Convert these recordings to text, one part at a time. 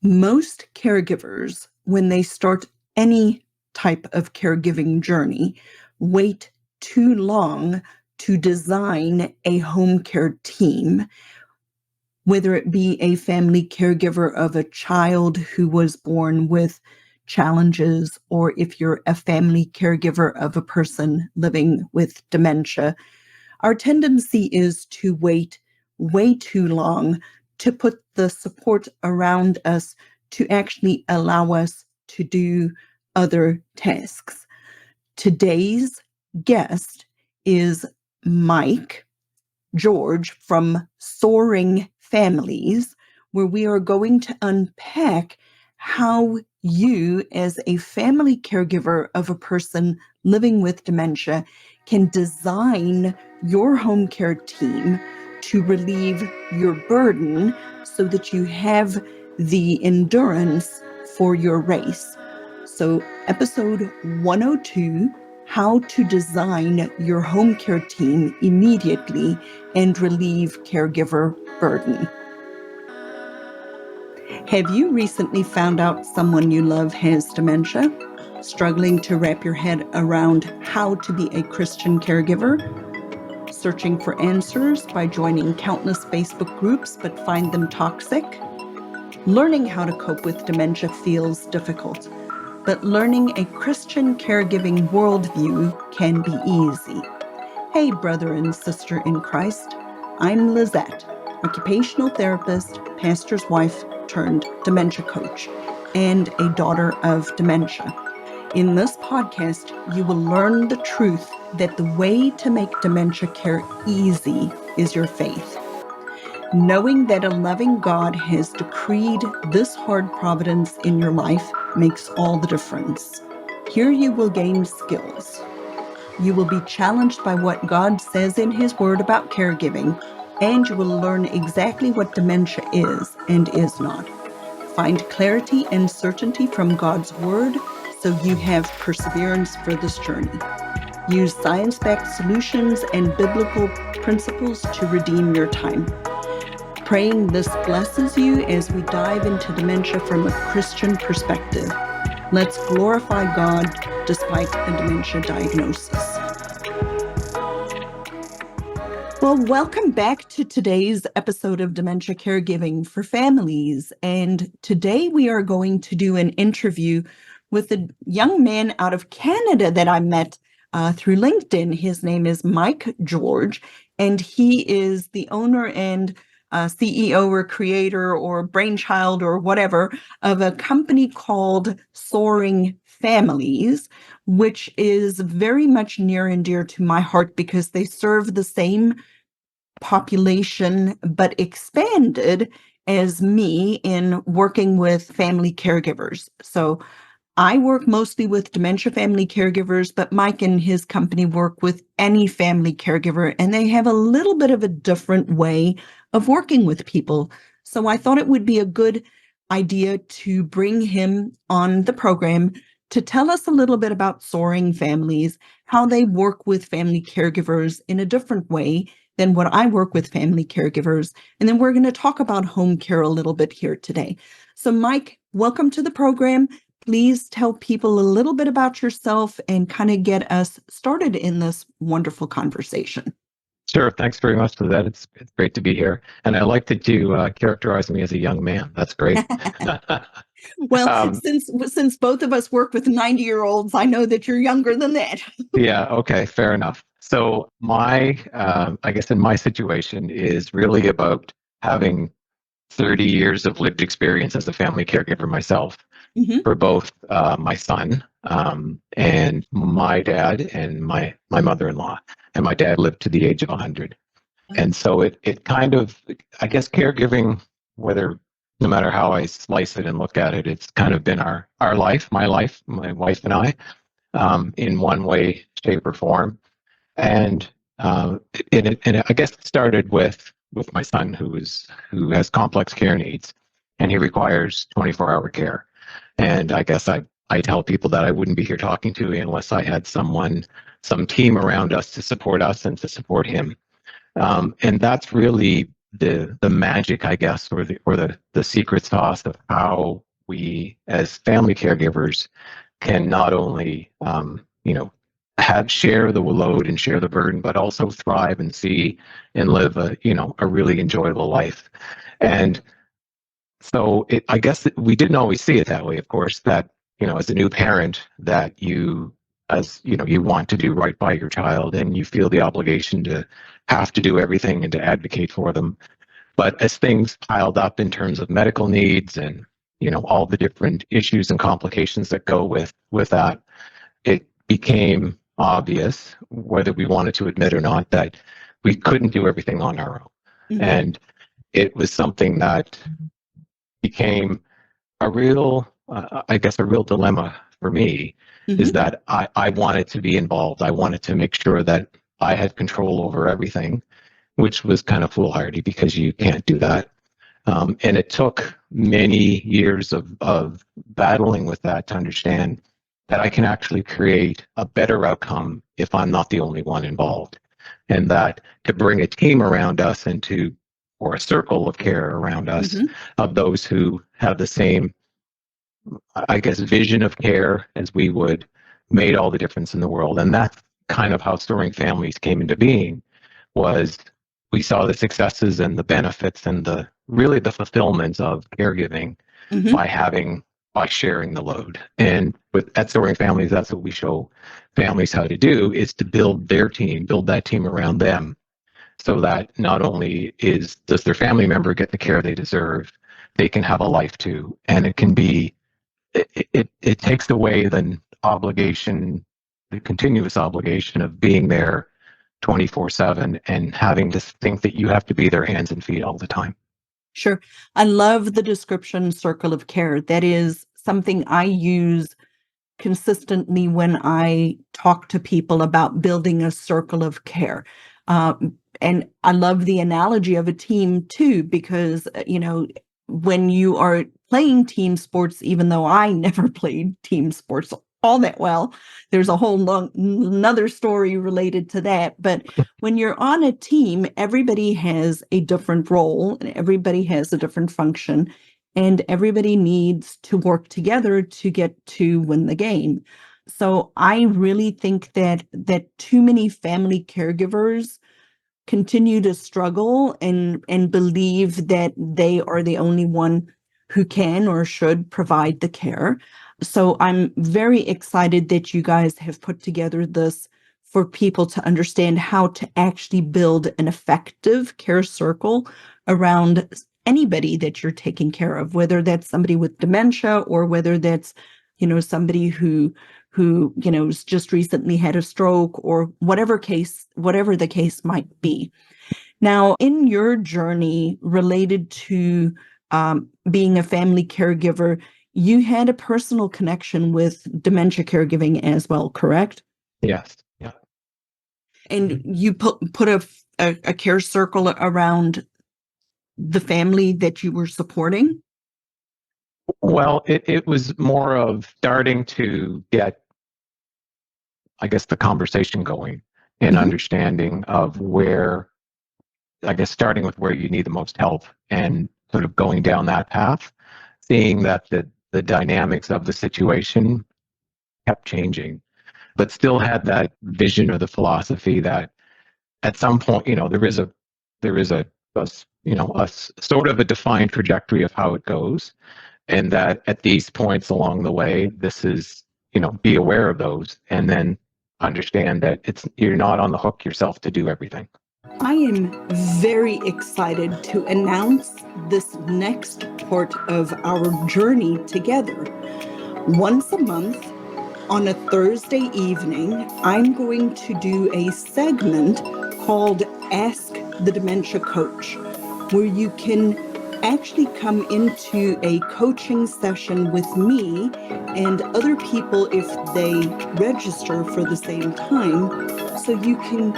Most caregivers, when they start any type of caregiving journey, wait too long to design a home care team, whether it be a family caregiver of a child who was born with challenges, or if you're a family caregiver of a person living with dementia. Our tendency is to wait way too long to put the support around us to actually allow us to do other tasks. Today's guest is Mike George from Soaring Families, where we are going to unpack how you, as a family caregiver of a person living with dementia, can design your home care team to relieve your burden so that you have the endurance for your race. So, episode 102, how to design your home care team immediately and relieve caregiver burden. Have you recently found out someone you love has dementia? Struggling to wrap your head around how to be a Christian caregiver? Searching for answers by joining countless Facebook groups but find them toxic? Learning how to cope with dementia feels difficult, but learning a Christian caregiving worldview can be easy. Hey, brother and sister in Christ, I'm Lizette, occupational therapist, pastor's wife turned dementia coach, and a daughter of dementia. In this podcast, you will learn the truth that the way to make dementia care easy is your faith. Knowing that a loving God has decreed this hard providence in your life makes all the difference. Here you will gain skills. You will be challenged by what God says in His Word about caregiving, and you will learn exactly what dementia is and is not. Find clarity and certainty from God's Word so you have perseverance for this journey. Use science-backed solutions and biblical principles to redeem your time. Praying this blesses you as we dive into dementia from a Christian perspective. Let's glorify God despite the dementia diagnosis. Well, welcome back to today's episode of Dementia Caregiving for Families. And today we are going to do an interview with a young man out of Canada that I met through LinkedIn. His name is Mike George, and he is the owner and CEO or creator or brainchild or whatever of a company called Soaring Families, which is very much near and dear to my heart because they serve the same population but expanded as me in working with family caregivers. So I work mostly with dementia family caregivers, but Mike and his company work with any family caregiver, and they have a little bit of a different way of working with people. So I thought it would be a good idea to bring him on the program to tell us a little bit about Soaring Families, how they work with family caregivers in a different way than what I work with family caregivers. And then we're going to talk about home care a little bit here today. So Mike, welcome to the program. Please tell people a little bit about yourself and kind of get us started in this wonderful conversation. Sure. Thanks very much for that. It's great to be here. And I like that you characterize me as a young man. That's great. Well, since both of us work with 90-year-olds, I know that you're younger than that. Yeah. Okay. Fair enough. So I guess in my situation is really about having 30 years of lived experience as a family caregiver myself for both my son and my dad and my mother-in-law. And my dad lived to the age of 100. And so it kind of, I guess, caregiving, no matter how I slice it and look at it, it's kind of been our life, my wife and I, in one way, shape, or form. And I guess it started with my son who has complex care needs, and he requires 24-hour care. And I guess I tell people that I wouldn't be here talking to you unless I had some team around us to support us and to support him. And that's really the magic, I guess, or the secret sauce of how we as family caregivers can not only have share the load and share the burden, but also thrive and see and live a really enjoyable life. And so I guess that we didn't always see it that way, of course, that, as a new parent, that you want to do right by your child and you feel the obligation to have to do everything and to advocate for them. But as things piled up in terms of medical needs and, all the different issues and complications that go with that, it became obvious, whether we wanted to admit or not, that we couldn't do everything on our own. Mm-hmm. And it was something that became a real, I guess, a real dilemma for me, Mm-hmm. is that I wanted to be involved. I wanted to make sure that I had control over everything, which was kind of foolhardy because you can't do that. And it took many years of battling with that to understand that I can actually create a better outcome if I'm not the only one involved. And that to bring a team around us or a circle of care around us, Mm-hmm. of those who have the same, I guess, vision of care as we would, made all the difference in the world. And that's kind of how Soaring Families came into being. Was we saw the successes and the benefits and the fulfillment of caregiving Mm-hmm. by sharing the load. And at Soaring Families, that's what we show families how to do, is to build that team around them, so that not only does their family member get the care they deserve, they can have a life too. And it takes away the obligation, the continuous obligation of being there 24/7 and having to think that you have to be their hands and feet all the time. Sure. I love the description circle of care. That is something I use consistently when I talk to people about building a circle of care. And I love the analogy of a team too, because, when you are playing team sports, even though I never played team sports all that well, there's a whole another story related to that. But when you're on a team, everybody has a different role and everybody has a different function. And everybody needs to work together to get to win the game. So I really think that too many family caregivers continue to struggle and believe that they are the only one who can or should provide the care. So I'm very excited that you guys have put together this for people to understand how to actually build an effective care circle around anybody that you're taking care of, whether that's somebody with dementia or whether that's, somebody who has just recently had a stroke, or whatever the case might be. Now, in your journey related to being a family caregiver, you had a personal connection with dementia caregiving as well, correct? Yes. Yeah. And you put a care circle around the family that you were supporting? Well, it was more of starting to get, I guess, the conversation going and Mm-hmm. understanding of where, I guess, starting with where you need the most help and sort of going down that path, seeing that the dynamics of the situation kept changing, but still had that vision or the philosophy that at some point, there is a sort of a defined trajectory of how it goes, and that at these points along the way, this is, be aware of those, and then understand that you're not on the hook yourself to do everything. I am very excited to announce this next part of our journey together. Once a month, on a Thursday evening, I'm going to do a segment called Ask the Dementia Coach, where you can actually come into a coaching session with me and other people if they register for the same time, so you can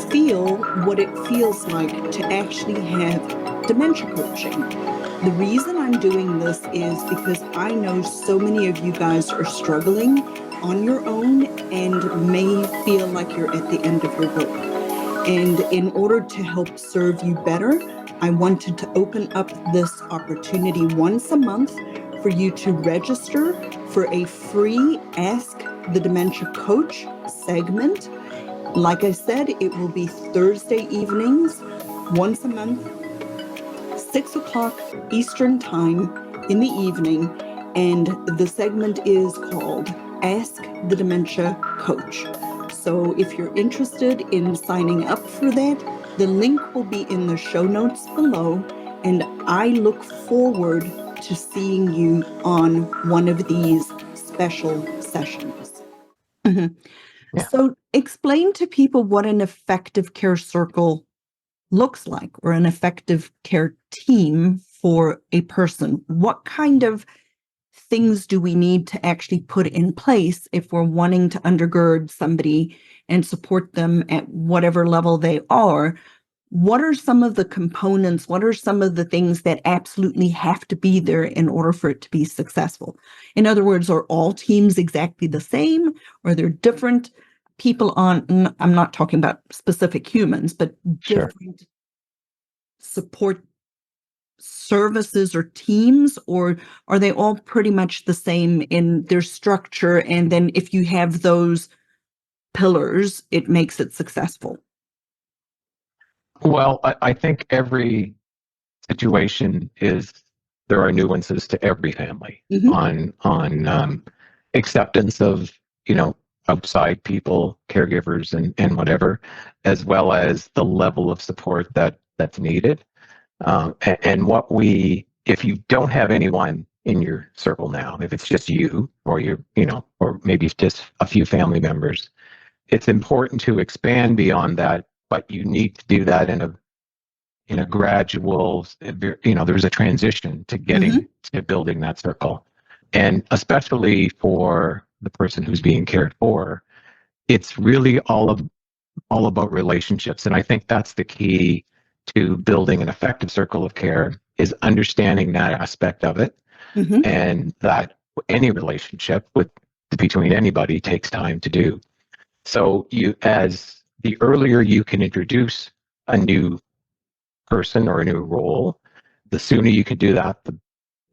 feel what it feels like to actually have dementia coaching. The reason I'm doing this is because I know so many of you guys are struggling on your own and may feel like you're at the end of your rope. And in order to help serve you better, I wanted to open up this opportunity once a month for you to register for a free Ask the Dementia Coach segment. Like I said, it will be Thursday evenings, once a month, 6 o'clock Eastern Time in the evening. And the segment is called Ask the Dementia Coach. So if you're interested in signing up for that, the link will be in the show notes below. And I look forward to seeing you on one of these special sessions. Mhm. Yeah. So explain to people what an effective care circle looks like, or an effective care team for a person. What kind of things do we need to actually put in place if we're wanting to undergird somebody and support them at whatever level they are? What are some of the components? What are some of the things that absolutely have to be there in order for it to be successful? In other words, are all teams exactly the same? Or are there different people on, I'm not talking about specific humans, but Sure. different support services or teams, or are they all pretty much the same in their structure? And then if you have those pillars, it makes it successful. Well, I think every situation is there are nuances to every family Mm-hmm. on acceptance of outside people, caregivers, and whatever, as well as the level of support that's needed. And what we, if you don't have anyone in your circle now, if it's just you or or maybe it's just a few family members, it's important to expand beyond that, but you need to do that in a gradual, there's a transition to Mm-hmm. getting to building that circle. And especially for the person who's being cared for, it's really all about relationships. And I think that's the key to building an effective circle of care, is understanding that aspect of it, Mm-hmm. and that any relationship with between anybody takes time to do. So as the earlier you can introduce a new person or a new role, the sooner you can do that,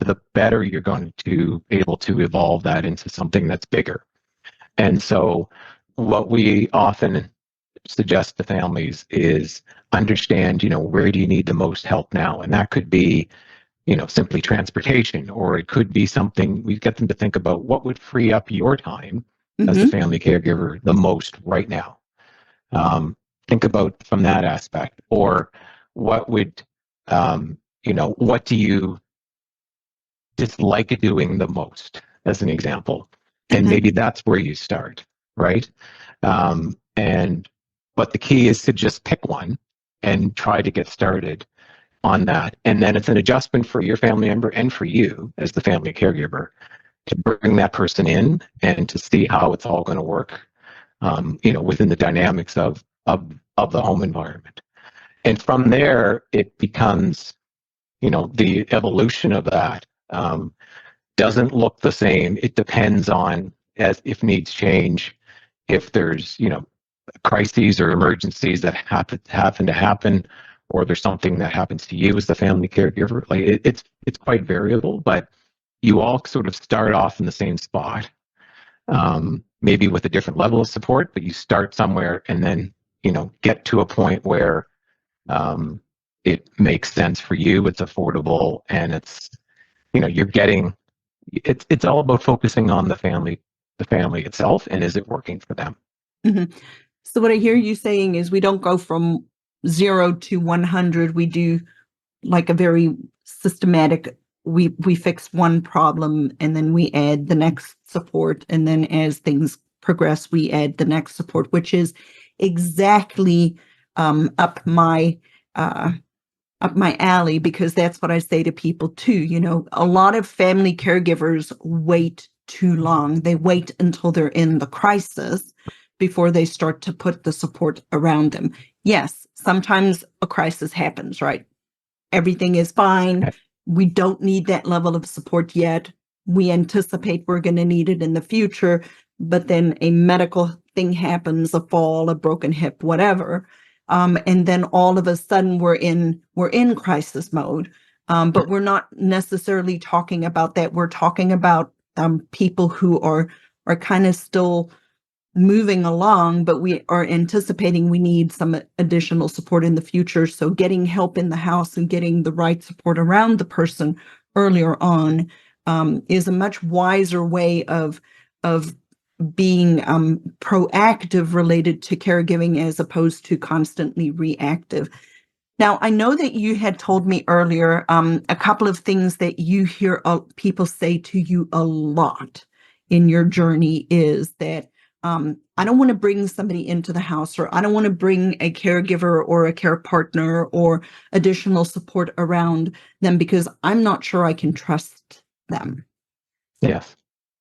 the better you're going to be able to evolve that into something that's bigger. And so what we often suggest to families is understand, where do you need the most help now? And that could be, simply transportation, or it could be something. We get them to think about what would free up your time as a Mm-hmm. family caregiver the most right now. Think about from that aspect, or what would, what do you dislike doing the most, as an example, and Mm-hmm. maybe that's where you start, right? And but the key is to just pick one and try to get started on that, and then it's an adjustment for your family member and for you as the family caregiver to bring that person in and to see how it's all going to work, within the dynamics of the home environment. And from there, it becomes, the evolution of that doesn't look the same. It depends on, as if needs change, if there's, crises or emergencies that happen to happen, or there's something that happens to you as the family caregiver. Like it's quite variable, but you all sort of start off in the same spot, maybe with a different level of support, but you start somewhere and then, get to a point where it makes sense for you, it's affordable, and it's, you're getting, it's all about focusing on the family itself, and is it working for them? Mm-hmm. So what I hear you saying is we don't go from 0 to 100. We do like a very systematic, we fix one problem and then we add the next support, and then as things progress we add the next support, which is exactly up my alley, because that's what I say to people too. A lot of family caregivers wait too long. They wait until they're in the crisis before they start to put the support around them. Yes, sometimes a crisis happens, right? Everything is fine. We don't need that level of support yet. We anticipate we're going to need it in the future, but then a medical thing happens, a fall, a broken hip, whatever. and then all of a sudden we're in crisis mode. But we're not necessarily talking about that. We're talking about people who are kind of still moving along, but we are anticipating we need some additional support in the future. So getting help in the house and getting the right support around the person earlier on is a much wiser way of being proactive related to caregiving as opposed to constantly reactive. Now, I know that you had told me earlier a couple of things that you hear people say to you a lot in your journey is that I don't want to bring somebody into the house, or I don't want to bring a caregiver or a care partner or additional support around them because I'm not sure I can trust them. Yes.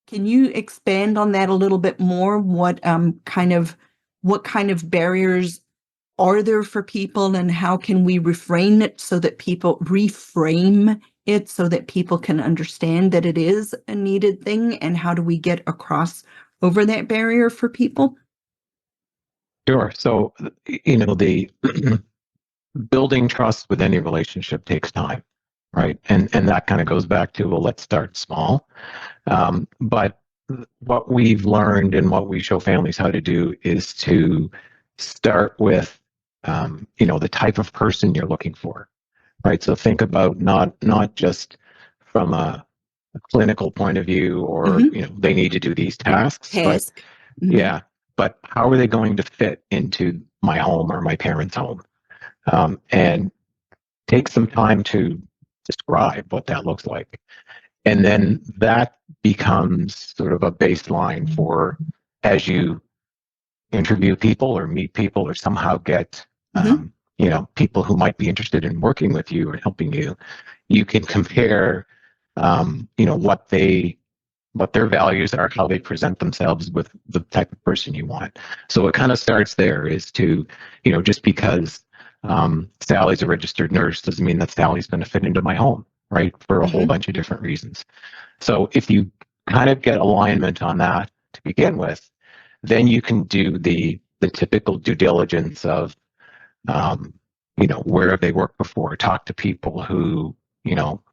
Can you expand on that a little bit more? What kind of barriers are there for people, and how can we reframe it so that people can understand that it is a needed thing, and how do we get across over that barrier for people? Sure. So, the building trust with any relationship takes time, right? And that kind of goes back to, well, let's start small. But what we've learned and what we show families how to do is to start with, the type of person you're looking for, right? So think about not just from a clinical point of view, or they need to do these tasks, but yeah, but how are they going to fit into my home or my parents' home? And take some time to describe what that looks like. And then that becomes sort of a baseline for, as you interview people or meet people or somehow get, people who might be interested in working with you or helping you, you can compare, what their values are, how they present themselves with the type of person you want. So it kind of starts there, is to, just because Sally's a registered nurse doesn't mean that Sally's going to fit into my home, right? For a whole bunch of different reasons. So if you kind of get alignment on that to begin with, then you can do the typical due diligence of, where have they worked before? Talk to people who,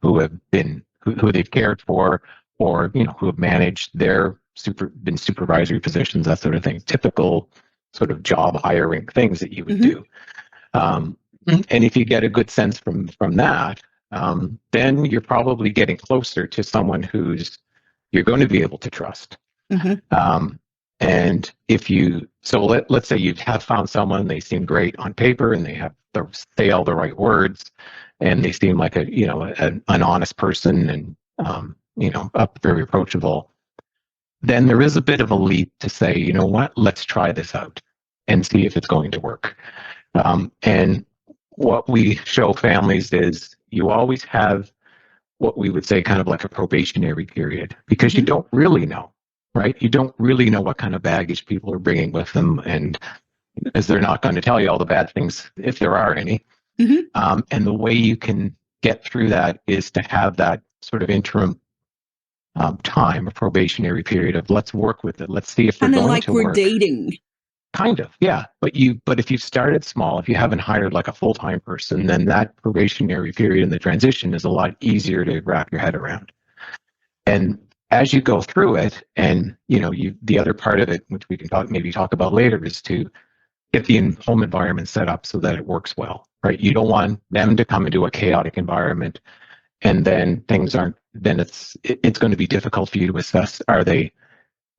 who have been, who they've cared for, or, who have managed been supervisory positions, that sort of thing. Typical sort of job hiring things that you would do. And if you get a good sense from that, then you're probably getting closer to someone you're going to be able to trust. And let's say you have found someone, they seem great on paper, and they say all the right words, and they seem like an honest person, and very approachable. Then there is a bit of a leap to say, you know what, let's try this out and see if it's going to work. And what we show families is you always have what we would say kind of like a probationary period, because you don't really know, right? You don't really know what kind of baggage people are bringing with them, and as they're not going to tell you all the bad things if there are any. And the way you can get through that is to have that sort of interim time, a probationary period of, let's work with it. Let's see if they're going to work. We're dating. Kind of, yeah. But if you've started small, if you haven't hired like a full-time person, then that probationary period in the transition is a lot easier to wrap your head around. And as you go through it, and the other part of it, which we can maybe talk about later, is to get the home environment set up so that it works well, right? You don't want them to come into a chaotic environment, and then things aren't. Then it's going to be difficult for you to assess, are they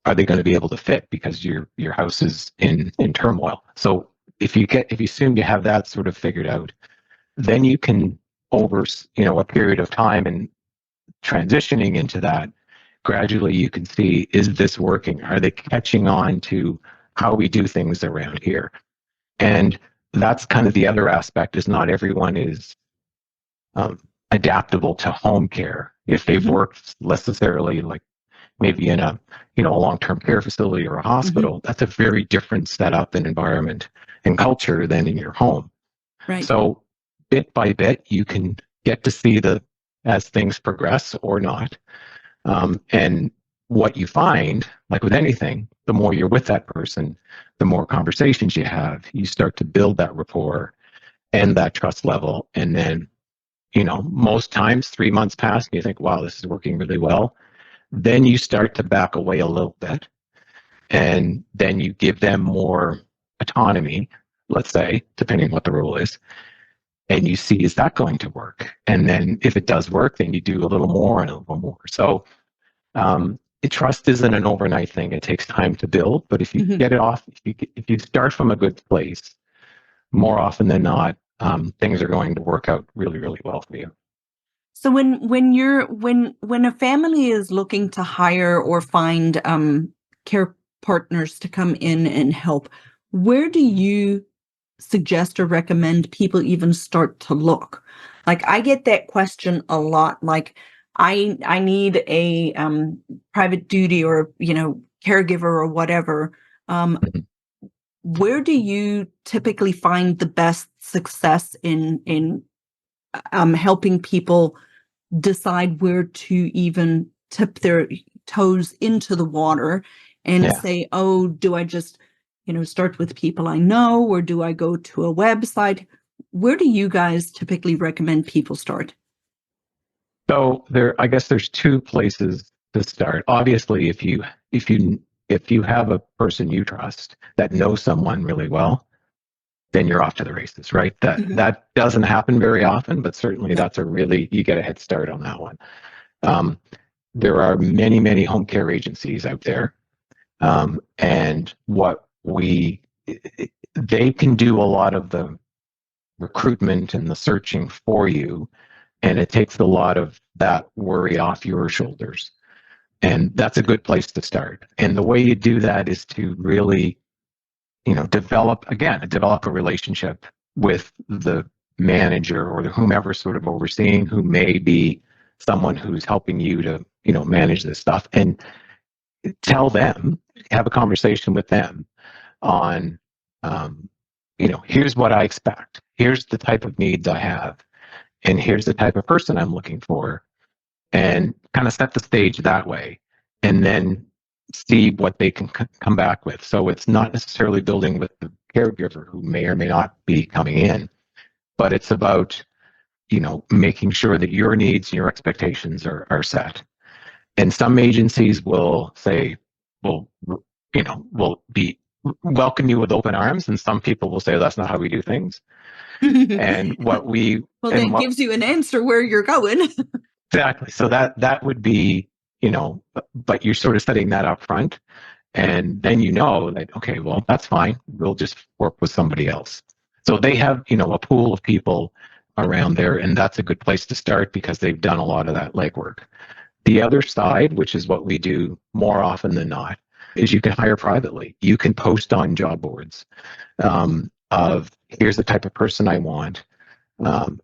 going to be able to fit, because your house is in turmoil. So if you assume you have that sort of figured out, then you can, over a period of time and transitioning into that, gradually you can see, is this working? Are they catching on to how we do things around here? And that's kind of the other aspect, is not everyone is adaptable to home care. If they've worked necessarily, like maybe in a long-term care facility or a hospital, that's a very different setup and environment and culture than in your home. Right. So bit by bit, you can get to see as things progress or not. And what you find, like with anything, the more you're with that person, the more conversations you have, you start to build that rapport and that trust level. And then, most times 3 months pass and you think, wow, this is working really well. Then you start to back away a little bit, and then you give them more autonomy, let's say, depending on what the rule is, and you see, is that going to work? And then if it does work, then you do a little more and a little more. So trust isn't an overnight thing. It takes time to build, but if you get it off, if you start from a good place, more often than not, things are going to work out really, really well for you. So when a family is looking to hire or find care partners to come in and help, where do you suggest or recommend people even start to look? Like, I get that question a lot. Like, I need a private duty or caregiver or whatever. Mhm. Where do you typically find the best success in helping people decide where to even tip their toes into the water and Yeah. say, oh, do I just, start with people I know, or do I go to a website? Where do you guys typically recommend people start? So I guess there's two places to start. Obviously, if you have a person you trust that knows someone really well, then you're off to the races, right? That Mhm. that doesn't happen very often, but certainly Yeah. you get a head start on that one. Um, there are many, many home care agencies out there, and they can do a lot of the recruitment and the searching for you, and it takes a lot of that worry off your shoulders. And that's a good place to start. And the way you do that is to really, develop a relationship with the manager or the whomever sort of overseeing, who may be someone who's helping you to, manage this stuff, and have a conversation with them on, um, here's what I expect. Here's the type of needs I have, and here's the type of person I'm looking for, and kind of set the stage that way, and then see what they can come back with. So it's not necessarily building with the caregiver who may or may not be coming in, but it's about, making sure that your needs, your expectations are set. And some agencies will say, will, will be welcome you with open arms, and some people will say that's not how we do things. And what we Well, and that what gives you an answer where you're going. exactly. So that would be, but you're sort of setting that up front, and then that, okay, well, that's fine. We'll just work with somebody else. So they have, a pool of people around there, and that's a good place to start because they've done a lot of that legwork. The other side, which is what we do more often than not, is you can hire privately. You can post on job boards, of here's the type of person I want.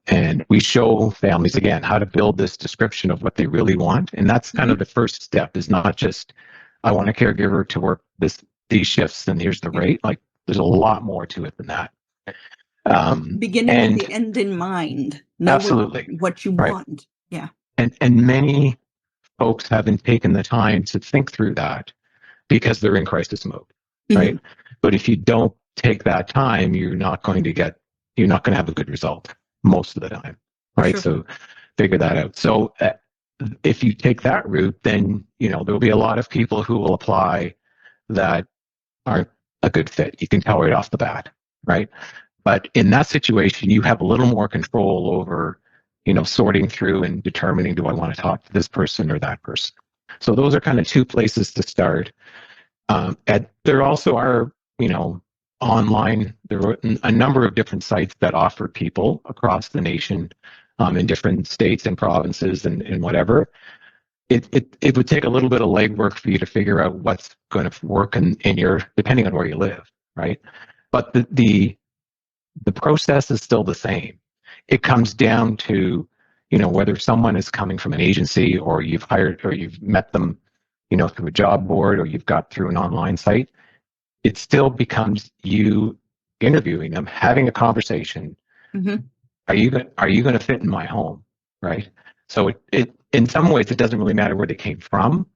And we show families, again, how to build this description of what they really want. And that's kind of Mhm. the first step, is not just, I want a caregiver to work these shifts and here's the Yeah. rate. Like, there's a lot more to it than that. Beginning with the And end in mind. Know absolutely, what you right. want. Yeah. And many folks haven't taken the time to think through that because they're in crisis mode, right? Mhm. But if you don't take that time, you're not going to have a good result most of the time, For right? sure. So figure that out. So if you take that route, then there'll be a lot of people who will apply that aren't a good fit. You can tell right off the bat, right? But in that situation, you have a little more control over, sorting through and determining, do I want to talk to this person or that person? So those are kind of two places to start. And there also are, online, there are a number of different sites that offer people across the nation, in different states and provinces and whatever. It would take a little bit of legwork for you to figure out what's going to work in your, depending on where you live, right? But the process is still the same. It comes down to, whether someone is coming from an agency or you've hired or you've met them, through a job board, or you've got through an online site. It still becomes you interviewing them, having a conversation. Mhm. Are you going to fit in my home, right? So it in some ways it doesn't really matter where they came from.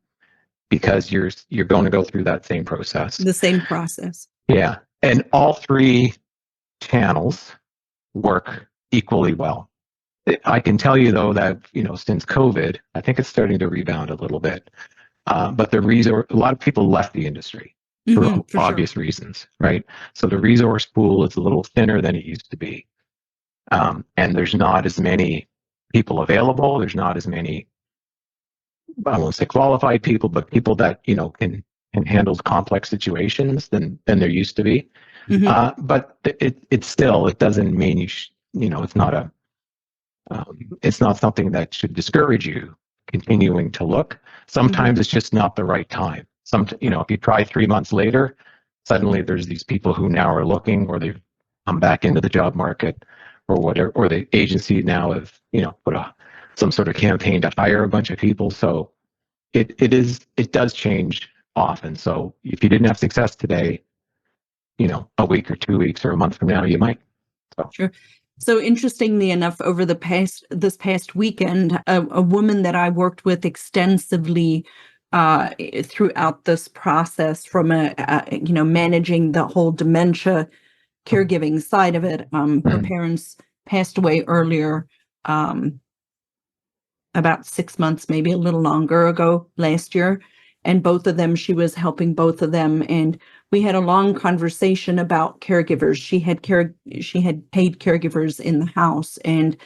because you're going to go through that same process. The same process. Yeah. And all three channels work equally well. I can tell you though that, since COVID, I think it's starting to rebound a little bit. But a lot of people left the industry for For sure. obvious reasons, right? So the resource pool is a little thinner than it used to be. And there's not as many people available. There's not as many, I won't say qualified people, but people that, can handle complex situations than there used to be. But it doesn't mean it's not something that should discourage you continuing to look. Sometimes it's just not the right time. If you try 3 months later, suddenly there's these people who now are looking, or they've come back into the job market, or whatever, or the agency now have, put some sort of campaign to hire a bunch of people. So it does change often. So if you didn't have success today, a week or 2 weeks or a month from now, you might. So. Sure. So interestingly enough, over this past weekend, a woman that I worked with extensively throughout this process, from managing the whole dementia caregiving side of it. Her parents passed away earlier, about 6 months, maybe a little longer ago, last year. And she was helping both of them. And we had a long conversation about caregivers. She had paid caregivers in the house and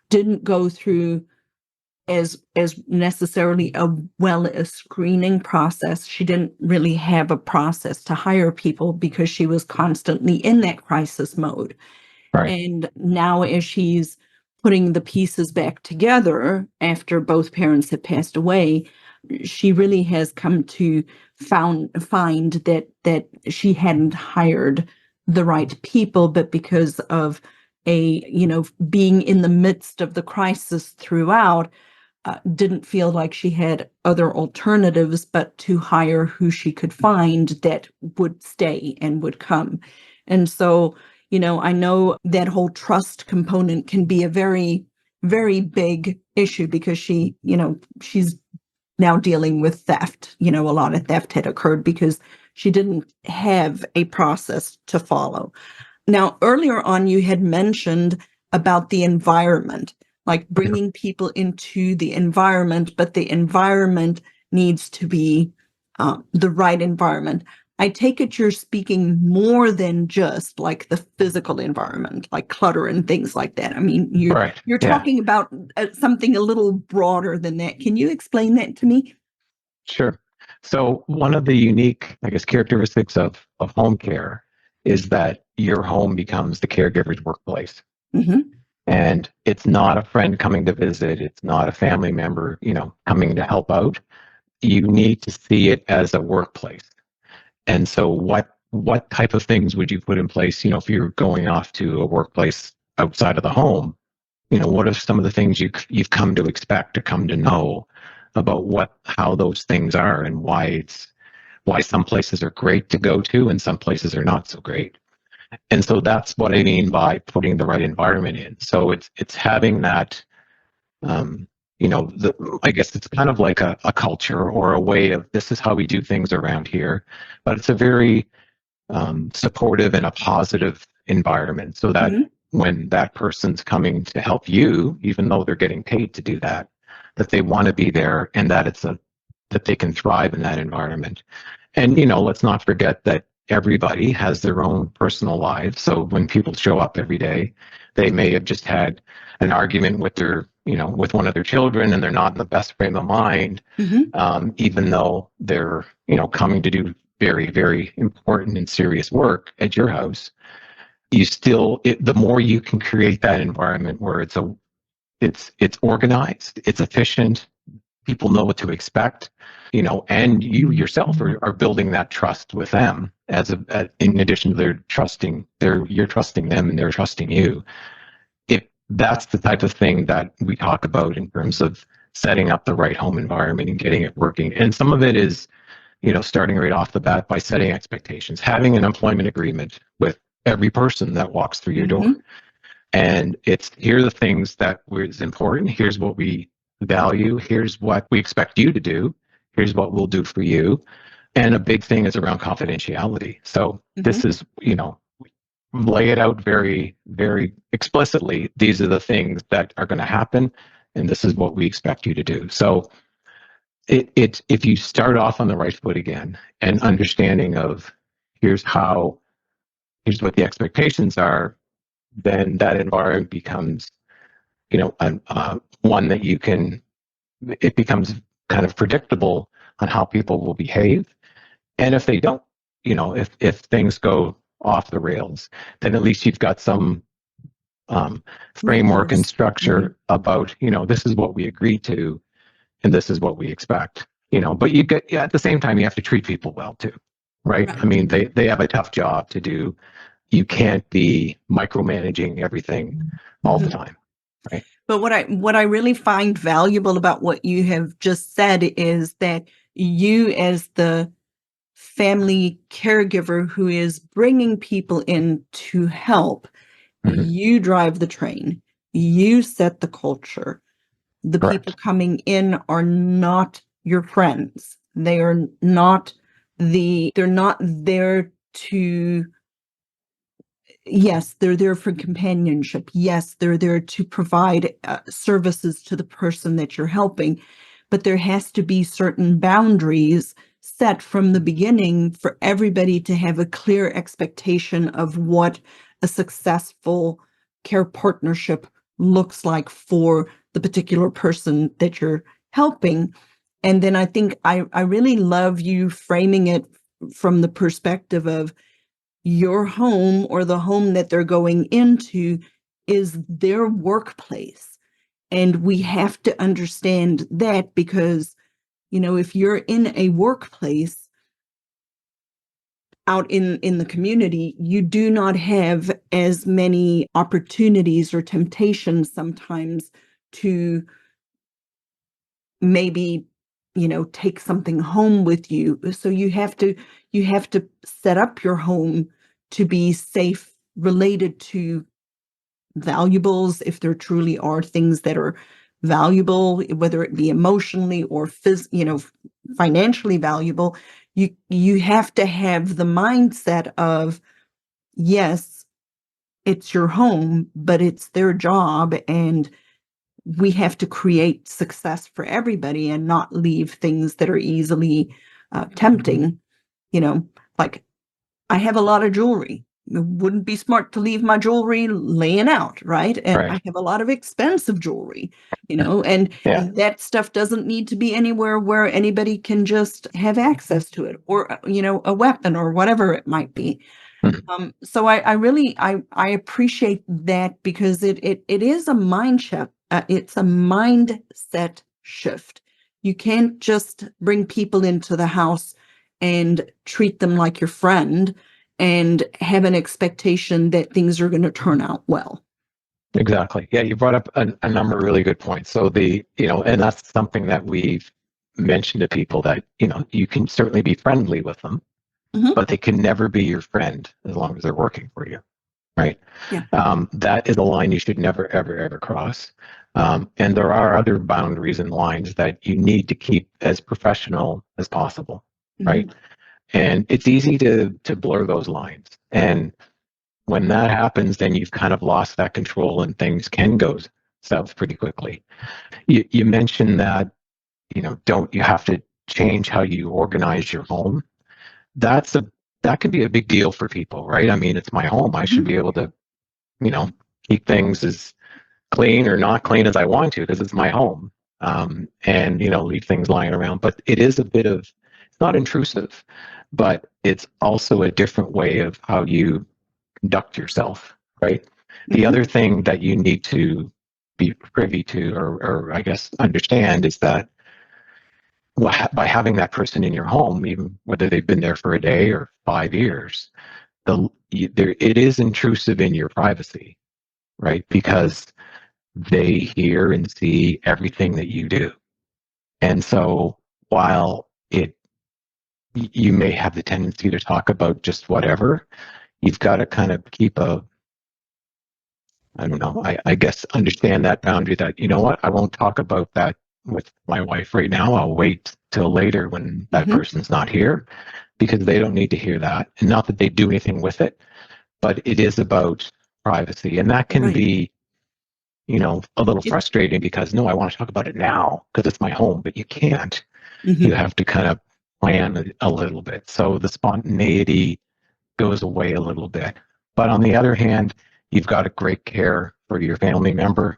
didn't go through as necessarily a screening process. She didn't really have a process to hire people because she was constantly in that crisis mode. Right. And now, as she's putting the pieces back together after both parents had passed away, she really has come to find that she hadn't hired the right people, but because of being in the midst of the crisis throughout, didn't feel like she had other alternatives but to hire who she could find that would stay and would come. And so, I know that whole trust component can be a very, very big issue, because she's now dealing with theft. A lot of theft had occurred because she didn't have a process to follow. Now, earlier on, you had mentioned about the environment, like bringing people into the environment, but the environment needs to be the right environment. I take it you're speaking more than just like the physical environment, like clutter and things like that. I mean, you're talking about something a little broader than that. Can you explain that to me? Sure. So one of the unique, I guess, characteristics of home care is that your home becomes the caregiver's workplace. And it's not a friend coming to visit. It's not a family member, coming to help out. You need to see it as a workplace. And so what type of things would you put in place, if you're going off to a workplace outside of the home? What are some of the things you've come to expect, to come to know about how those things are, and why some places are great to go to and some places are not so great. And so that's what I mean by putting the right environment in. So it's having that, I guess it's kind of like a culture, or a way of, this is how we do things around here, but it's a very supportive and a positive environment, so that when that person's coming to help you, even though they're getting paid to do that they want to be there, and that that they can thrive in that environment. And, let's not forget that everybody has their own personal lives. So when people show up every day, they may have just had an argument with with one of their children, and they're not in the best frame of mind, even though they're, coming to do very, very important and serious work at your house. The more you can create that environment where it's organized, it's efficient, people know what to expect, and you yourself are building that trust with them, in addition to you're trusting them and they're trusting you. That's the type of thing that we talk about in terms of setting up the right home environment and getting it working. And some of it is, starting right off the bat by setting expectations, having an employment agreement with every person that walks through your door. And here are the things that is important. Here's what we value. Here's what we expect you to do. Here's what we'll do for you. And a big thing is around confidentiality. So Mm-hmm. this is, lay it out very, very explicitly. These are the things that are going to happen, and this is what we expect you to do. So it if you start off on the right foot again and understanding of here's how here's what the expectations are, then that environment becomes, one that you can. It becomes kind of predictable on how people will behave, and if they don't, if things go off the rails, then at least you've got some framework and Recourse. Mm-hmm. structure about, this is what we agreed to and this is what we expect. But you get, yeah, at the same time, you have to treat people well too, right? I Right. mean, they have a tough job to do. You can't be micromanaging everything all the Mm-hmm. time, right? But what I really find valuable about what you have just said is that you, as the family caregiver who is bringing people in to help, Hmm. you drive the train, you set the culture. The people Correct. coming in are not your friends. They're not there to, yes, they're there for companionship. Yes, they're there to provide services to the person that you're helping. But there has to be certain boundaries set from the beginning for everybody to have a clear expectation of what a successful care partnership looks like for the particular person that you're helping. And then I think I really love you framing it from the perspective of your home, or the home that they're going into, is their workplace. And we have to understand that, because, if you're in a workplace out in the community, you do not have as many opportunities or temptations sometimes to maybe, take something home with you. So you have to set up your home to be safe, related to valuables, if there truly are things that are valuable, whether it be emotionally or financially valuable. You have to have the mindset of, yes, it's your home, but it's their job, and we have to create success for everybody and not leave things that are easily tempting. You know, like, I have a lot of jewelry. It wouldn't be smart to leave my jewelry laying out, right? And I Right. have a lot of expensive jewelry, and Yeah. that stuff doesn't need to be anywhere where anybody can just have access to it, or a weapon or whatever it might be. Mhm. So I really I appreciate that, because it is a mind shift. It's a mindset shift. You can't just bring people into the house and treat them like your friend and have an expectation that things are going to turn out well. Exactly. Yeah, you brought up a number of really good points. So and that's something that we've mentioned to people that, you can certainly be friendly with them, Hmm. but they can never be your friend as long as they're working for you, right? Yeah. That is a line you should never, ever, ever cross. And there are other boundaries and lines that you need to keep as professional as possible, Hmm. right? And it's easy to blur those lines. And when that happens, then you've kind of lost that control and things can go south pretty quickly. You mentioned that, don't you have to change how you organize your home? That's a that can be a big deal for people, right? I mean, it's my home. I should Hmm. be able to, you know, keep things as clean or not clean as I want to because it's my home. And leave things lying around. But it is a bit of it's not intrusive, but it's also a different way of how you conduct yourself, right? The Hmm. other thing that you need to be privy to, or I guess understand, is that by having that person in your home, even whether they've been there for a day or 5 years, it is intrusive in your privacy, right? Because they hear and see everything that you do. And so while you may have the tendency to talk about just whatever, you've got to kind of keep I don't know, I guess understand that boundary that, you know what, I won't talk about that with my wife right now. I'll wait till later when that Mm-hmm. person's not here, because they don't need to hear that. And not that they do anything with it, but it is about privacy. And that can Right. be, a little It, frustrating because no, I want to talk about it now because it's my home, but you can't. You mm-hmm. have to kind of plan a little bit. So the spontaneity goes away a little bit. But on the other hand, you've got a great care for your family member.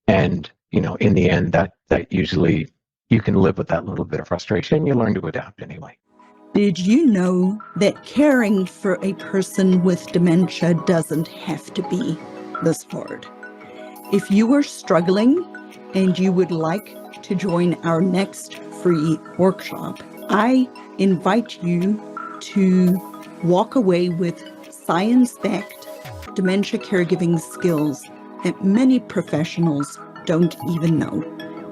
And, in the end, that usually you can live with that little bit of frustration. You learn to adapt anyway. Did you know that caring for a person with dementia doesn't have to be this hard? If you are struggling and you would like to join our next free workshop, I invite you to walk away with science-backed dementia caregiving skills that many professionals don't even know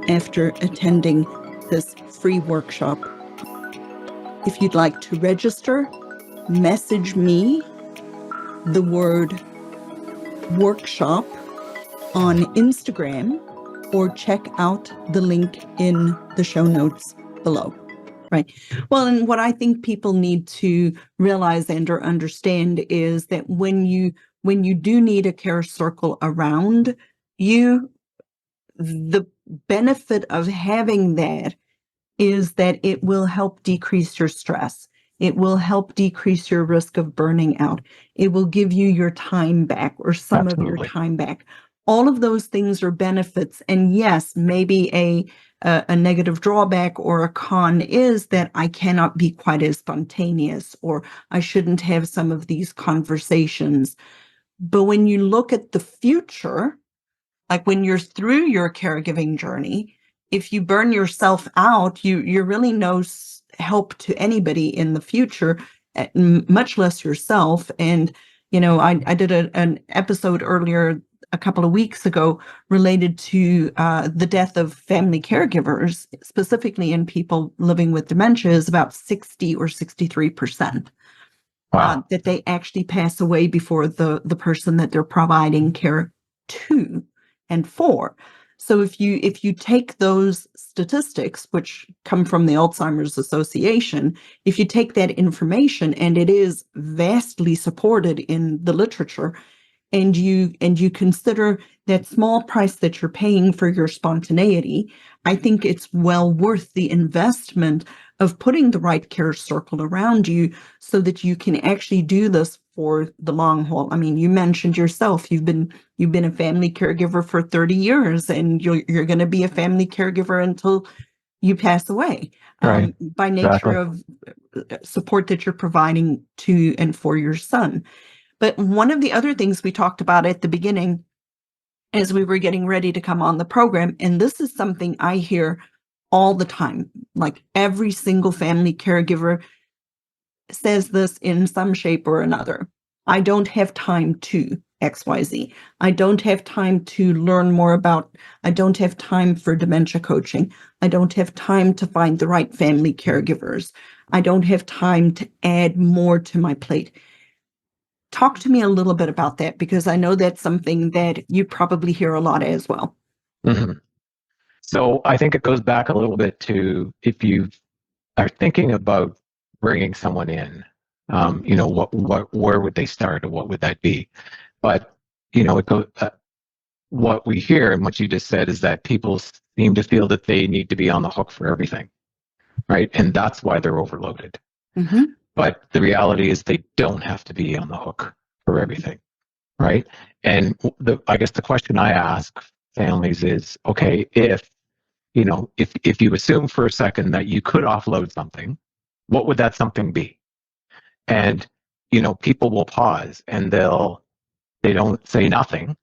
after attending this free workshop. If you'd like to register, message me the word workshop on Instagram or check out the link in the show notes below. Right. Well, and what I think people need to realize and or understand is that when you do need a care circle around you, the benefit of having that is that it will help decrease your stress. It will help decrease your risk of burning out. It will give you your time back or some of your Absolutely. time back. All of those things are benefits. And yes, maybe a negative drawback or a con is that I cannot be quite as spontaneous, or I shouldn't have some of these conversations. But when you look at the future, like when you're through your caregiving journey, if you burn yourself out, you're really no help to anybody in the future, much less yourself. And, I did an episode earlier a couple of weeks ago related to the death of family caregivers, specifically in people living with dementia, is about 60 or 63%. Wow. That they actually pass away before the person that they're providing care to and for. So if you take those statistics, which come from the Alzheimer's Association, if you take that information, and it is vastly supported in the literature, and you consider that small price that you're paying for your spontaneity, I think it's well worth the investment of putting the right care circle around you so that you can actually do this for the long haul. I mean, you mentioned yourself, you've been a family caregiver for 30 years, and you're going to be a family caregiver until you pass away, Right. by nature Exactly. of support that you're providing to and for your son. But one of the other things we talked about at the beginning as we were getting ready to come on the program, and this is something I hear all the time, like every single family caregiver says this in some shape or another. I don't have time to XYZ. I don't have time to learn more about, I don't have time for dementia coaching. I don't have time to find the right family caregivers. I don't have time to add more to my plate. Talk to me a little bit about that, because I know that's something that you probably hear a lot as well. hmm So I think it goes back a little bit to if you are thinking about bringing someone in, where would they start, or what would that be? But it goes. What we hear and what you just said is that people seem to feel that they need to be on the hook for everything, right? And that's why they're overloaded. Mm-hmm. But the reality is they don't have to be on the hook for everything, right? And I guess the question I ask families is, okay, if you assume for a second that you could offload something, what would that something be? And people will pause and they don't say nothing.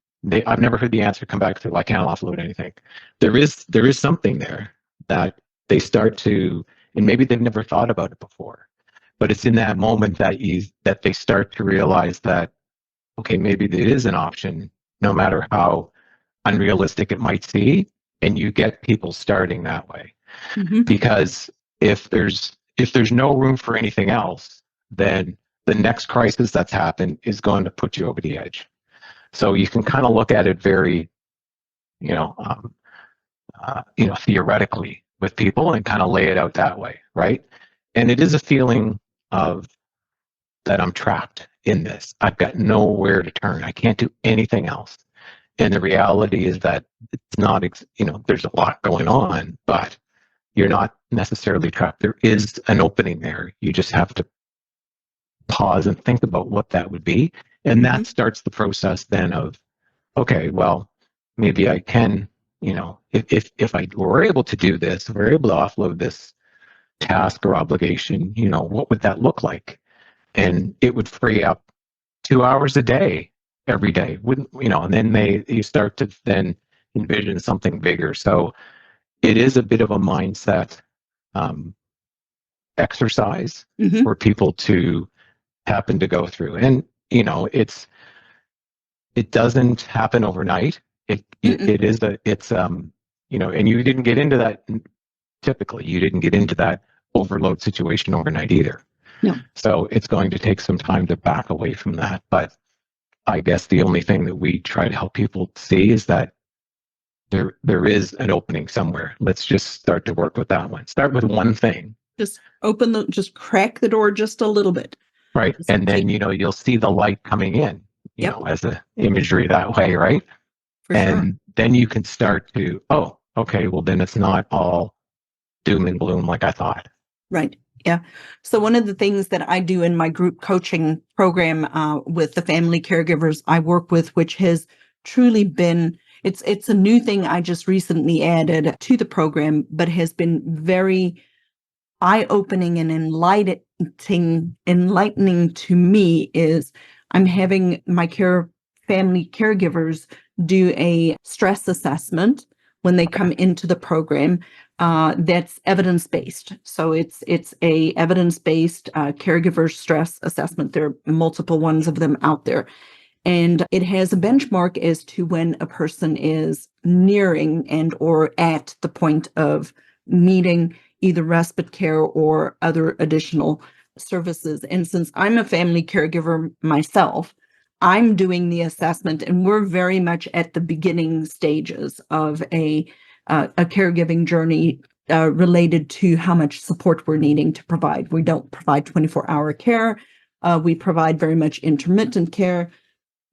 I've never heard the answer come back to, well, I can't offload anything. There is something there that they start to, and maybe they've never thought about it before, but it's in that moment that they start to realize that, okay, maybe it is an option, no matter how unrealistic it might seem, and you get people starting that way. Mm-hmm. Because if there's no room for anything else, then the next crisis that's happened is going to put you over the edge. So you can kind of look at it very, you know, um, theoretically with people and kind of lay it out that way, right? And it is a feeling of that I'm trapped in this. I've got nowhere to turn. I can't do anything else. And the reality is that it's not, there's a lot going on, but you're not necessarily trapped. There is an opening there. You just have to pause and think about what that would be. And Mm-hmm. that starts the process then of, okay, well, maybe I can, if I were able to do this, if we're able to offload this task or obligation, what would that look like? And it would free up 2 hours a day every day, wouldn't and then you start to then envision something bigger. So it is a bit of a mindset um, exercise Mm-hmm. for people to happen to go through. And it doesn't happen overnight. It is and you didn't get into that. Typically you didn't get into that overload situation overnight either. No. So it's going to take some time to back away from that. But I guess the only thing that we try to help people see is that there is an opening somewhere. Let's just start to work with that one. Start with one thing. Just crack the door just a little bit. Right. And then, you'll see the light coming in, as an imagery that way, right? For and sure. Then you can start to, oh, okay, well then it's not all doom and gloom like I thought. Right. Yeah. So one of the things that I do in my group coaching program with the family caregivers I work with, which has truly been, it's a new thing I just recently added to the program, but has been very eye-opening and enlightening to me, is I'm having my family caregivers do a stress assessment when they come into the program. That's evidence-based. So it's a evidence-based caregiver stress assessment. There are multiple ones of them out there. And it has a benchmark as to when a person is nearing and or at the point of needing either respite care or other additional services. And since I'm a family caregiver myself, I'm doing the assessment, and we're very much at the beginning stages of a caregiving journey related to how much support we're needing to provide. We don't provide 24-hour care. We provide very much intermittent care.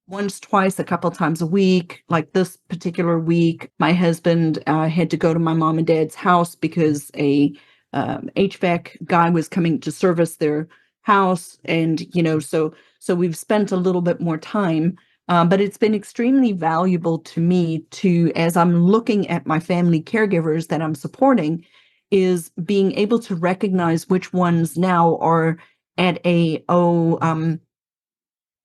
Once, twice, a couple times a week. Like this particular week, my husband had to go to my mom and dad's house because a HVAC guy was coming to service their house, and so we've spent a little bit more time. But it's been extremely valuable to me as I'm looking at my family caregivers that I'm supporting, is being able to recognize which ones now are at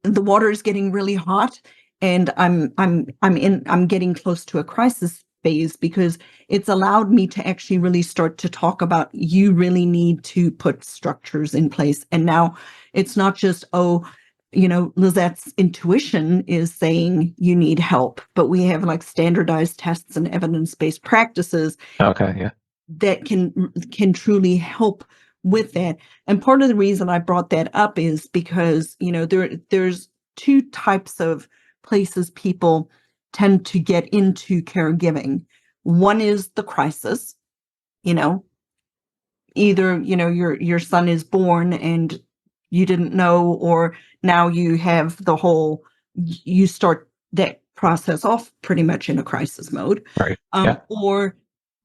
the water is getting really hot, and I'm getting close to a crisis phase, because it's allowed me to actually really start to talk about, you really need to put structures in place. And now it's not just, Lizette's intuition is saying you need help, but we have like standardized tests and evidence-based practices. Okay, yeah. That can truly help with that. And part of the reason I brought that up is because, there's two types of places people tend to get into caregiving. One is the crisis, either, your son is born and you didn't know, or now you have you start that process off pretty much in a crisis mode. Right. Yeah. Or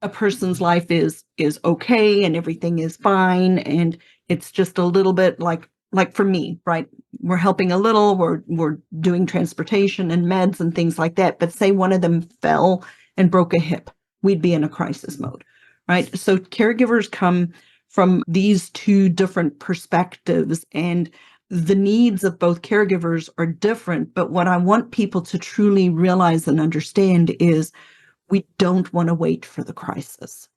a person's life is okay and everything is fine, and it's just a little bit like for me, right? We're helping a little, we're doing transportation and meds and things like that. But say one of them fell and broke a hip, we'd be in a crisis mode, right? So caregivers come from these two different perspectives, and the needs of both caregivers are different. But what I want people to truly realize and understand is we don't want to wait for the crisis.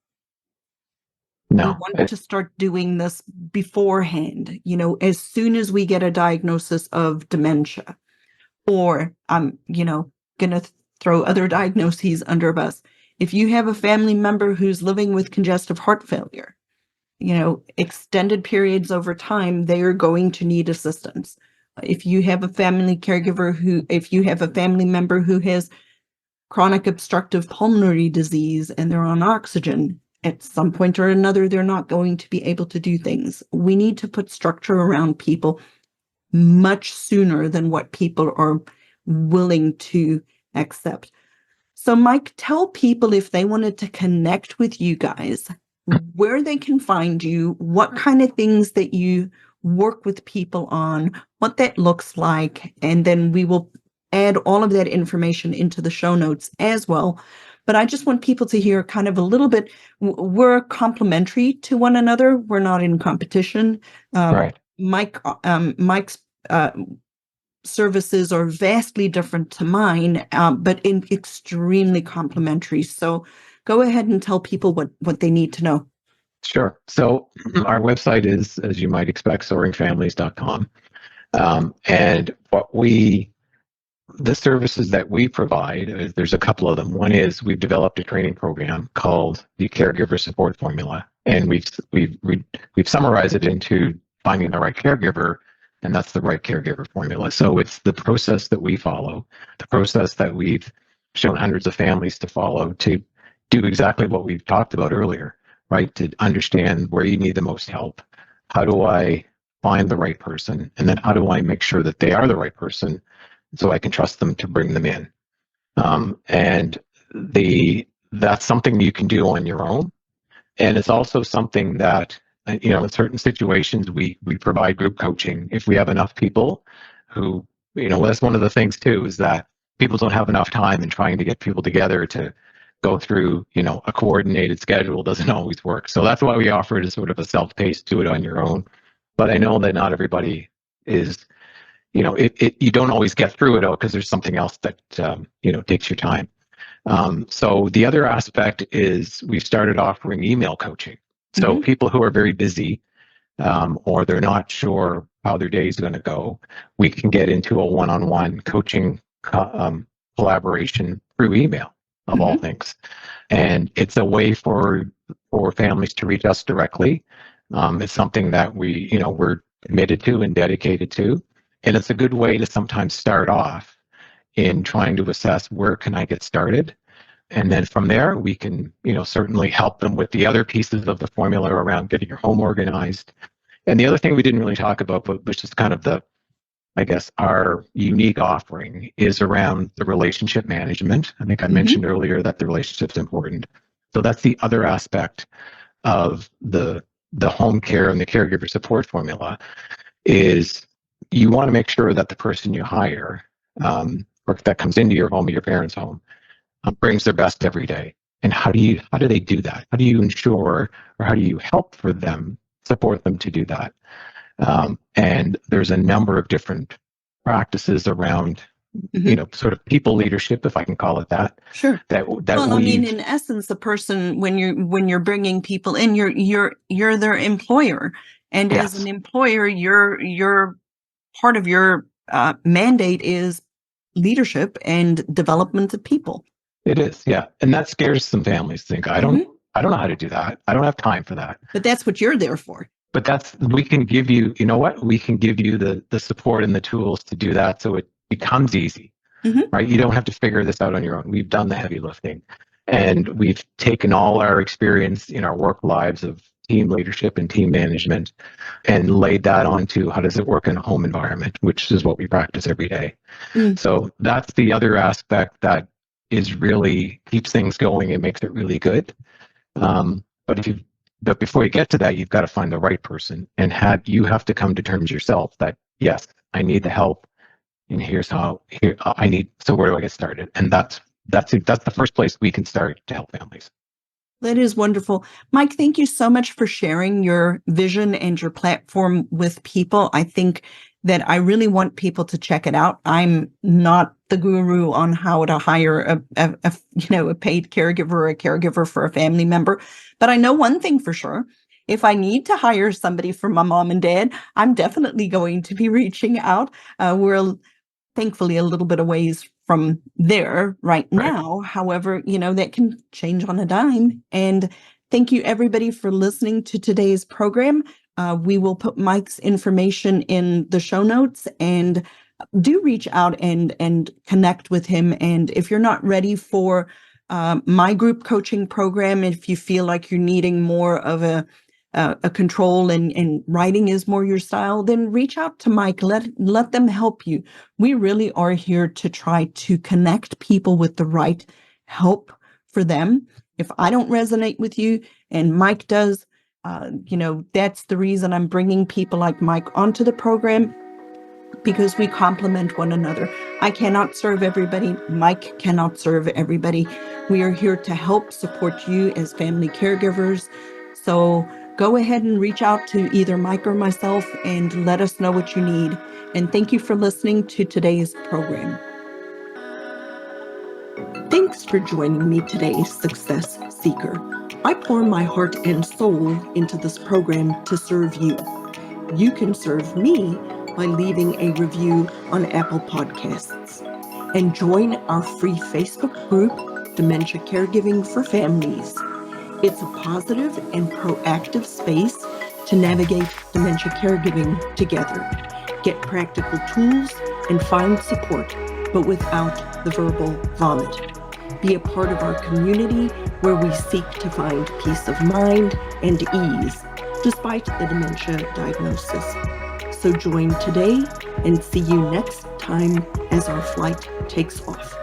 No. We want to start doing this beforehand, as soon as we get a diagnosis of dementia, or I'm, going to throw other diagnoses under a bus. If you have a family member who's living with congestive heart failure, extended periods over time, they are going to need assistance. If you have a family member who has chronic obstructive pulmonary disease and they're on oxygen, at some point or another, they're not going to be able to do things. We need to put structure around people much sooner than what people are willing to accept. So, Mike, tell people if they wanted to connect with you guys, where they can find you, what kind of things that you work with people on, what that looks like, and then we will add all of that information into the show notes as well. But I just want people to hear kind of a little bit. We're complementary to one another. We're not in competition. Right. Mike's services are vastly different to mine, but extremely complementary. So go ahead and tell people what they need to know. Sure. So our website is, as you might expect, soaringfamilies.com. And the services that we provide, there's a couple of them. One is we've developed a training program called the Caregiver Support Formula, and we've summarized it into finding the right caregiver, and that's the right caregiver formula. So it's the process that we follow, the process that we've shown hundreds of families to follow to do exactly what we've talked about earlier, right? To understand where you need the most help. How do I find the right person? And then how do I make sure that they are the right person so I can trust them to bring them in? And that's something you can do on your own. And it's also something that, in certain situations, we provide group coaching. If we have enough people who, that's one of the things too, is that people don't have enough time, and trying to get people together to go through, a coordinated schedule doesn't always work. So that's why we offer it as sort of a self-paced, do it on your own. But I know that not everybody is, you don't always get through it all because there's something else that, takes your time. So the other aspect is we've started offering email coaching. So people who are very busy, or they're not sure how their day is going to go, we can get into a one-on-one coaching collaboration through email, of all things. And it's a way for families to reach us directly. It's something that we're committed to and dedicated to. And it's a good way to sometimes start off in trying to assess where can I get started. And then from there, we can, certainly help them with the other pieces of the formula around getting your home organized. And the other thing we didn't really talk about, but which is kind of our unique offering, is around the relationship management. I think I mentioned earlier that the relationship's important. So that's the other aspect of the home care and the caregiver support formula, is you want to make sure that the person you hire, or that comes into your home or your parents' home, brings their best every day. And how do they do that? How do you ensure, or how do you help for them, support them to do that? And there's a number of different practices around, sort of people leadership, if I can call it that. Sure. In essence, the person, when you're bringing people in, you're their employer, and yes, as an employer, your part of your mandate is leadership and development of people. It is, yeah, and that scares some families. Think I don't know how to do that. I don't have time for that. But that's what you're there for. But we can give you, we can give you the support and the tools to do that, so it becomes easy, right? You don't have to figure this out on your own. We've done the heavy lifting, and we've taken all our experience in our work lives of team leadership and team management and laid that onto how does it work in a home environment, which is what we practice every day. So that's the other aspect that is really keeps things going and makes it really good. But before you get to that, you've got to find the right person, and you have to come to terms yourself that, yes, I need the help, and here's how I need. So where do I get started? And that's the first place we can start to help families. That is wonderful. Mike, thank you so much for sharing your vision and your platform with people. I think that I really want people to check it out. I'm not the guru on how to hire a paid caregiver or a caregiver for a family member, but I know one thing for sure. If I need to hire somebody for my mom and dad, I'm definitely going to be reaching out. We're thankfully a little bit of ways from there right now. However, that can change on a dime. And thank you everybody for listening to today's program. We will put Mike's information in the show notes, and do reach out and connect with him. And if you're not ready for my group coaching program, if you feel like you're needing more of a control and writing is more your style, then reach out to Mike. Let them help you. We really are here to try to connect people with the right help for them. If I don't resonate with you and Mike does, that's the reason I'm bringing people like Mike onto the program, because we complement one another. I cannot serve everybody. Mike cannot serve everybody. We are here to help support you as family caregivers. So go ahead and reach out to either Mike or myself and let us know what you need. And thank you for listening to today's program. Thanks for joining me today, Success Seeker. I pour my heart and soul into this program to serve you. You can serve me by leaving a review on Apple Podcasts. And join our free Facebook group, Dementia Caregiving for Families. It's a positive and proactive space to navigate dementia caregiving together. Get practical tools and find support, but without the verbal vomit. Be a part of our community where we seek to find peace of mind and ease despite the dementia diagnosis. So join today and see you next time as our flight takes off.